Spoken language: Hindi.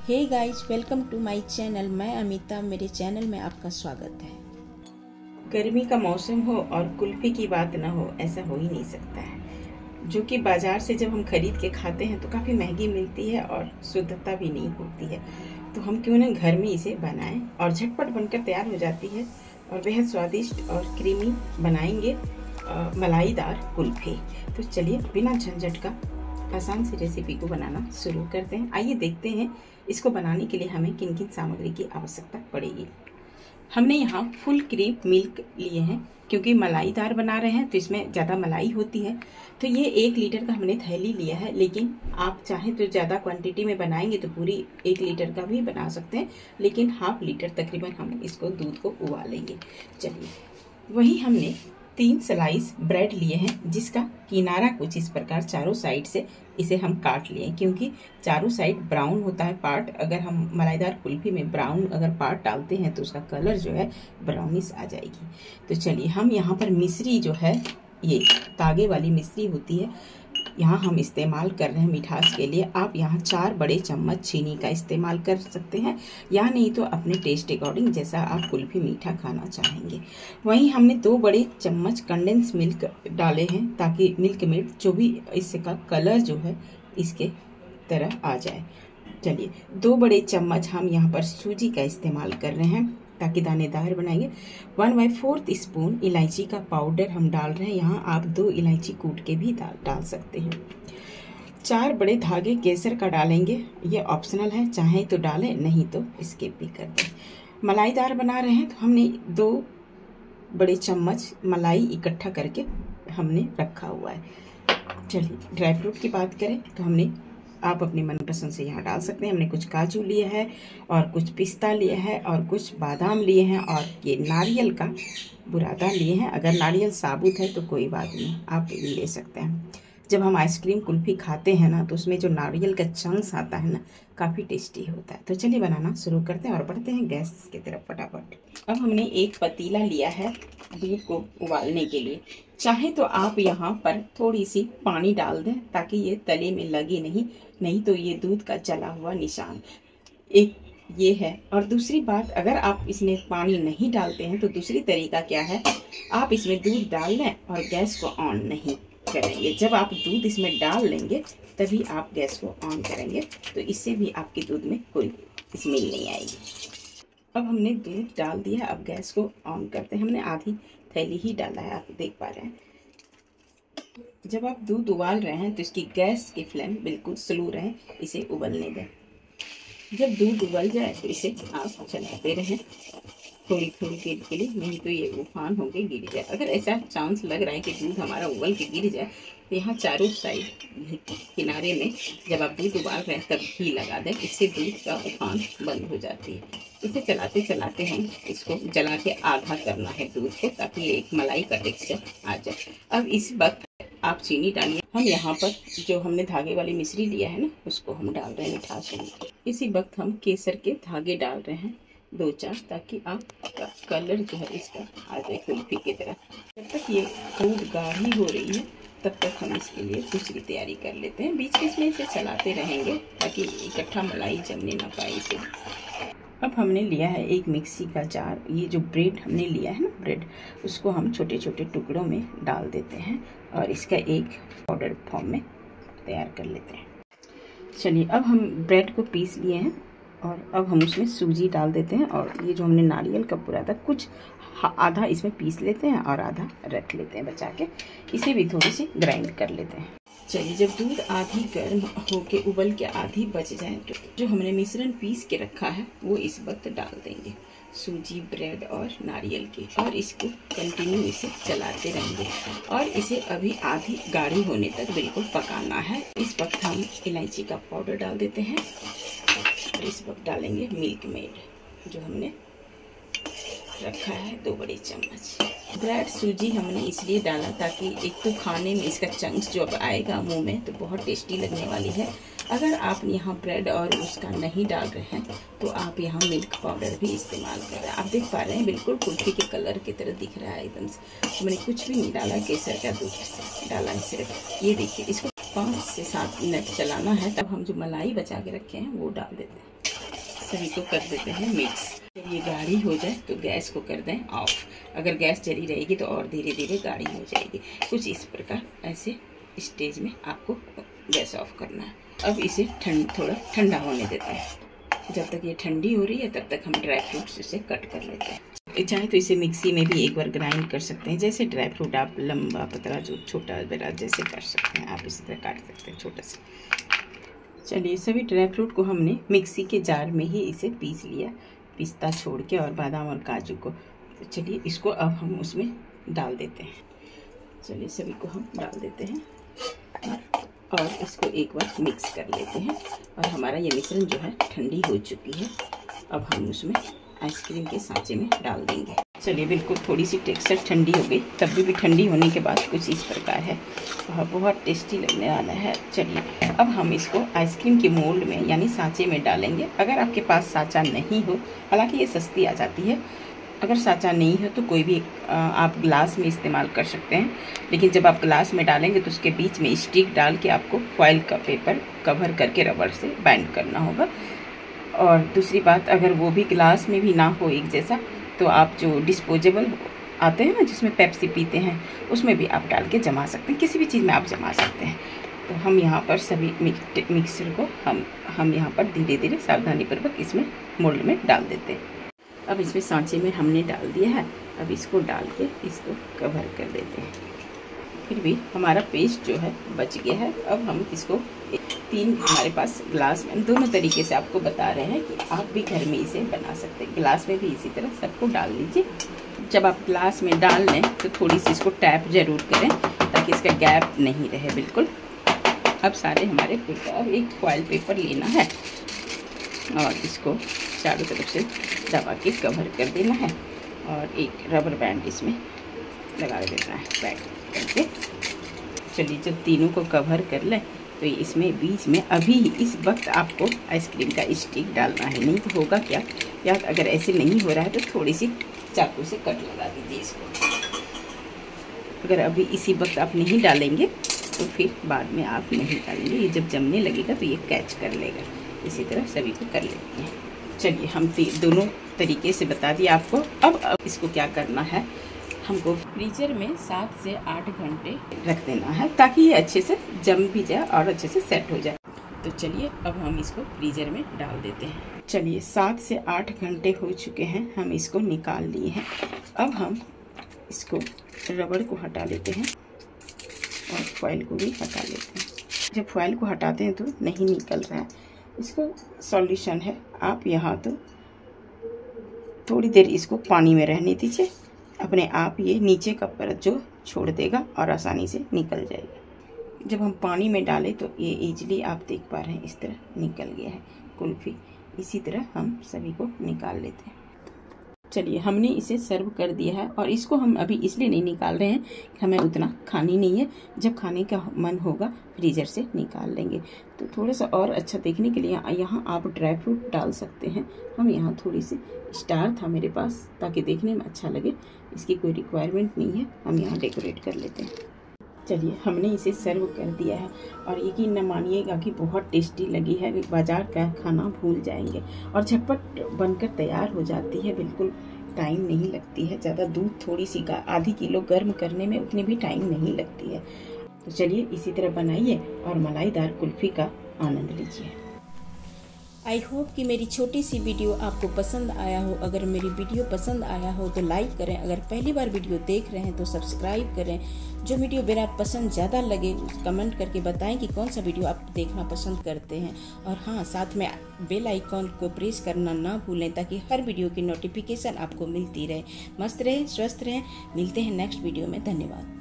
Hey guys, welcome to my channel. मैं अमिता, मेरे चैनल में आपका स्वागत है। गर्मी का मौसम हो और कुल्फी की बात ना हो, ऐसा हो ही नहीं सकता है। जो कि बाजार से जब हम खरीद के खाते हैं तो काफ़ी महंगी मिलती है और शुद्धता भी नहीं होती है। तो हम क्यों ना घर में इसे बनाएं और झटपट बनकर तैयार हो जाती है और बेहद स्वादिष्ट और क्रीमी बनाएंगे मलाईदार कुल्फी। तो चलिए बिना झंझट का आसान सी रेसिपी को बनाना शुरू करते हैं। आइए देखते हैं इसको बनाने के लिए हमें किन किन सामग्री की आवश्यकता पड़ेगी। हमने यहाँ फुल क्रीम मिल्क लिए हैं क्योंकि मलाईदार बना रहे हैं तो इसमें ज़्यादा मलाई होती है। तो ये 1 लीटर का हमने थैली लिया है, लेकिन आप चाहें तो ज़्यादा क्वांटिटी में बनाएंगे तो पूरी 1 लीटर का भी बना सकते हैं, लेकिन ½ लीटर तकरीबन हम इसको दूध को उबालेंगे। चलिए, वही हमने 3 स्लाइस ब्रेड लिए हैं जिसका किनारा कुछ इस प्रकार चारों साइड से इसे हम काट लिए, क्योंकि चारों साइड ब्राउन होता है पार्ट। अगर हम मलाईदार कुल्फी में ब्राउन अगर पार्ट डालते हैं तो उसका कलर जो है ब्राउनिश आ जाएगी। तो चलिए, हम यहाँ पर मिश्री जो है, ये तागे वाली मिश्री होती है, यहाँ हम इस्तेमाल कर रहे हैं मिठास के लिए। आप यहाँ 4 बड़े चम्मच चीनी का इस्तेमाल कर सकते हैं, या नहीं तो अपने टेस्ट अकॉर्डिंग जैसा आप कुल्फी मीठा खाना चाहेंगे। वहीं हमने 2 बड़े चम्मच कंडेंस मिल्क डाले हैं ताकि मिल्क मेड जो भी इसका कलर जो है इसके तरह आ जाए। चलिए, 2 बड़े चम्मच हम यहाँ पर सूजी का इस्तेमाल कर रहे हैं ताकि दानेदार बनाएंगे। 1/4 स्पून इलायची का पाउडर हम डाल रहे हैं। यहाँ आप 2 इलायची कूट के भी डाल सकते हैं। 4 बड़े धागे केसर का डालेंगे, ये ऑप्शनल है, चाहे तो डालें नहीं तो स्किप भी कर दें। मलाईदार बना रहे हैं तो हमने 2 बड़े चम्मच मलाई इकट्ठा करके हमने रखा हुआ है। चलिए, ड्राई फ्रूट की बात करें तो हमने आप अपनी मनपसंद से यहाँ डाल सकते हैं। हमने कुछ काजू लिए हैं और कुछ पिस्ता लिए हैं और कुछ बादाम लिए हैं और ये नारियल का बुरादा लिए हैं। अगर नारियल साबुत है तो कोई बात नहीं, आप ले सकते हैं। जब हम आइसक्रीम कुल्फी खाते हैं ना तो उसमें जो नारियल का चंक्स आता है ना, काफ़ी टेस्टी होता है। तो चलिए बनाना शुरू करते हैं और बढ़ते हैं गैस की तरफ फटाफट। अब हमने एक पतीला लिया है दूध को उबालने के लिए। चाहे तो आप यहाँ पर थोड़ी सी पानी डाल दें ताकि ये तले में लगे नहीं तो ये दूध का जला हुआ निशान एक ये है। और दूसरी बात, अगर आप इसमें पानी नहीं डालते हैं तो दूसरी तरीका क्या है, आप इसमें दूध डाल लें और गैस को ऑन नहीं करेंगे। जब आप दूध इसमें डाल लेंगे तभी आप गैस को ऑन करेंगे, तो इससे भी आपके दूध में कोई स्मेल नहीं आएगी। अब हमने दूध डाल दिया, अब गैस को ऑन करते हैं। हमने आधी थैली ही डाला है, आप देख पा रहे हैं। जब आप दूध उबाल रहे हैं तो इसकी गैस की फ्लेम बिल्कुल स्लो रहे, इसे उबलने दें। जब दूध उबल जाए तो इसे आप चलाते रहें थोड़ी देर के लिए, नहीं तो ये उफान होके गिर जाए। अगर ऐसा चांस लग रहा है कि दूध हमारा उबल के गिर जाए तो यहाँ चारों साइड किनारे में जब आप दूध उबाल रहे हैं तब घी लगा दें, इससे दूध का उफान बंद हो जाती है। इसे चलाते चलाते हम इसको जला के आधा करना है दूध को, ताकि एक मलाई का टेक्सचर आ जाए। अब इस वक्त आप चीनी डालिए। हम यहाँ पर जो हमने धागे वाली मिश्री लिया है ना, उसको हम डाल रहे हैं मिठास में। इसी वक्त हम केसर के धागे डाल रहे हैं 2-4, ताकि आपका कलर जो है इसका आ जाए कुल्फी की तरह। जब तक ये दूध गाढ़ी हो रही है तब तक हम इसके लिए दूसरी तैयारी कर लेते हैं। बीच बीच में इसे चलाते रहेंगे ताकि इकट्ठा मलाई जमने ना पाए इसे। अब हमने लिया है एक मिक्सी का जार। ये जो ब्रेड हमने लिया है ना, ब्रेड, उसको हम छोटे छोटे टुकड़ों में डाल देते हैं और इसका एक पाउडर फॉर्म में तैयार कर लेते हैं। चलिए, अब हम ब्रेड को पीस लिए हैं और अब हम उसमें सूजी डाल देते हैं और ये जो हमने नारियल का पूरा था कुछ आधा इसमें पीस लेते हैं और आधा रख लेते हैं बचा के। इसे भी थोड़ी सी ग्राइंड कर लेते हैं। चलिए, जब दूध आधी गर्म होके उबल के आधी बच जाए तो जो हमने मिश्रण पीस के रखा है वो इस वक्त डाल देंगे, सूजी, ब्रेड और नारियल की, और इसको कंटिन्यू इसे चलाते रहेंगे और इसे अभी आधी गाढ़ी होने तक बिल्कुल पकाना है। इस वक्त हम इलायची का पाउडर डाल देते हैं और इस वक्त डालेंगे मिल्क मेड जो हमने रखा है 2 बड़े चम्मच। ब्रेड सूजी हमने इसलिए डाला ताकि एक तो खाने में इसका चंक्स जो अब आएगा मुंह में तो बहुत टेस्टी लगने वाली है। अगर आप यहाँ ब्रेड और उसका नहीं डाल रहे हैं तो आप यहाँ मिल्क पाउडर भी इस्तेमाल कर रहे हैं। आप देख पा रहे हैं बिल्कुल कुल्फी के कलर की तरह दिख रहा है एकदम से। मैंने कुछ भी नहीं डाला, केसर का दूध डाला है सिर्फ। ये देखिए, इसको 5 से 7 मिनट चलाना है। तब हम जो मलाई बचा के रखे हैं वो डाल देते हैं। सभी को कर देते हैं मिक्स। जब ये गाढ़ी हो जाए तो गैस को कर दें ऑफ। अगर गैस जली रहेगी तो और धीरे धीरे गाढ़ी हो जाएगी। कुछ इस प्रकार ऐसे स्टेज में आपको गैस ऑफ करना है। अब इसे थोड़ा ठंडा होने देते हैं। जब तक ये ठंडी हो रही है तब तक हम ड्राई फ्रूट्स इसे कट कर लेते हैं। चाहे तो इसे मिक्सी में भी एक बार ग्राइंड कर सकते हैं। जैसे ड्राई फ्रूट आप लंबा पतला जो छोटा बड़ा जैसे कर सकते हैं, आप इसी तरह काट सकते हैं छोटा सा। चलिए सभी ड्राई फ्रूट को हमने मिक्सी के जार में ही इसे पीस लिया, पिस्ता छोड़ के और बादाम और काजू को। तो चलिए इसको अब हम उसमें डाल देते हैं। चलिए सभी को हम डाल देते हैं और इसको एक बार मिक्स कर लेते हैं। और हमारा ये मिश्रण जो है ठंडी हो चुकी है। अब हम उसमें आइसक्रीम के सांचे में डाल देंगे। चलिए बिल्कुल थोड़ी सी टेक्सचर ठंडी हो गई, तब भी ठंडी होने के बाद कुछ इस प्रकार है। बहुत टेस्टी लगने वाला है। चलिए अब हम इसको आइसक्रीम के मोल्ड में यानी सांचे में डालेंगे। अगर आपके पास सांचा नहीं हो, हालांकि ये सस्ती आ जाती है, अगर सांचा नहीं हो तो कोई भी आप ग्लास में इस्तेमाल कर सकते हैं। लेकिन जब आप ग्लास में डालेंगे तो उसके बीच में स्टिक डाल के आपको फॉइल का पेपर कवर करके रबड़ से बाइंड करना होगा। और दूसरी बात, अगर वो भी ग्लास में भी ना हो एक जैसा, तो आप जो डिस्पोजेबल आते हैं ना जिसमें पेप्सी पीते हैं, उसमें भी आप डाल के जमा सकते हैं। किसी भी चीज़ में आप जमा सकते हैं। तो हम यहाँ पर सभी मिक्सचर को हम यहाँ पर धीरे धीरे सावधानीपूर्वक इसमें मोल्ड में डाल देते हैं। अब इसमें सांचे में हमने डाल दिया है। अब इसको डाल के इसको कवर कर देते हैं। फिर भी हमारा पेस्ट जो है बच गया है। अब हम इसको 3 हमारे पास ग्लास में, दोनों तरीके से आपको बता रहे हैं कि आप भी घर में इसे बना सकते हैं। ग्लास में भी इसी तरह सबको डाल लीजिए। जब आप ग्लास में डाल लें तो थोड़ी सी इसको टैप ज़रूर करें ताकि इसका गैप नहीं रहे बिल्कुल। अब सारे हमारे पेपर, एक फॉइल पेपर लेना है और इसको चारों तरफ से दबा के कवर कर देना है और एक रबर बैंड इसमें लगा देना है पैक करके। चलिए जब तीनों को कवर कर लें तो इसमें बीच में अभी इस वक्त आपको आइसक्रीम का स्टिक डालना है। नहीं तो होगा क्या, या अगर ऐसे नहीं हो रहा है तो थोड़ी सी चाकू से कट लगा दीजिए इसको। अगर अभी इसी वक्त आप नहीं डालेंगे तो फिर बाद में आप नहीं डालेंगे। ये जब जमने लगेगा तो ये कैच कर लेगा। इसी तरह सभी को कर लेते हैं। चलिए हम दोनों तरीके से बता दिए आपको। अब इसको क्या करना है, हमको फ्रीजर में 7 से 8 घंटे रख देना है ताकि ये अच्छे से जम भी जाए और अच्छे से सेट हो जाए। तो चलिए अब हम इसको फ्रीजर में डाल देते हैं। चलिए 7 से 8 घंटे हो चुके हैं, हम इसको निकाल लिए हैं। अब हम इसको रबड़ को हटा लेते हैं और फॉइल को भी हटा लेते हैं। जब फॉइल को हटाते हैं तो नहीं निकल रहा है, इसका सॉल्यूशन है, आप यहाँ तो थोड़ी देर इसको पानी में रहने दीजिए। अपने आप ये नीचे का परत जो छोड़ देगा और आसानी से निकल जाएगा। जब हम पानी में डालें तो ये इजीली आप देख पा रहे हैं इस तरह निकल गया है कुल्फ़ी। इसी तरह हम सभी को निकाल लेते हैं। चलिए हमने इसे सर्व कर दिया है और इसको हम अभी इसलिए नहीं निकाल रहे हैं कि हमें उतना खानी नहीं है। जब खाने का मन होगा फ्रीजर से निकाल लेंगे। तो थोड़ा सा और अच्छा देखने के लिए यहाँ आप ड्राई फ्रूट डाल सकते हैं। हम यहाँ थोड़ी सी स्टार था मेरे पास ताकि देखने में अच्छा लगे, इसकी कोई रिक्वायरमेंट नहीं है, हम यहाँ डेकोरेट कर लेते हैं। चलिए हमने इसे सर्व कर दिया है और यकीन न मानिएगा कि बहुत टेस्टी लगी है। बाजार का खाना भूल जाएंगे और झटपट बनकर तैयार हो जाती है। बिल्कुल टाइम नहीं लगती है ज़्यादा। दूध थोड़ी सी आधी किलो गर्म करने में उतनी भी टाइम नहीं लगती है। तो चलिए इसी तरह बनाइए और मलाईदार कुल्फ़ी का आनंद लीजिए। आई होप कि मेरी छोटी सी वीडियो आपको पसंद आया हो। अगर मेरी वीडियो पसंद आया हो तो लाइक करें। अगर पहली बार वीडियो देख रहे हैं तो सब्सक्राइब करें। जो वीडियो मेरा पसंद ज़्यादा लगे कमेंट करके बताएं कि कौन सा वीडियो आप देखना पसंद करते हैं। और हाँ, साथ में बेल आइकॉन को प्रेस करना ना भूलें ताकि हर वीडियो की नोटिफिकेशन आपको मिलती रहे। मस्त रहें, स्वस्थ रहें। मिलते हैं नेक्स्ट वीडियो में। धन्यवाद।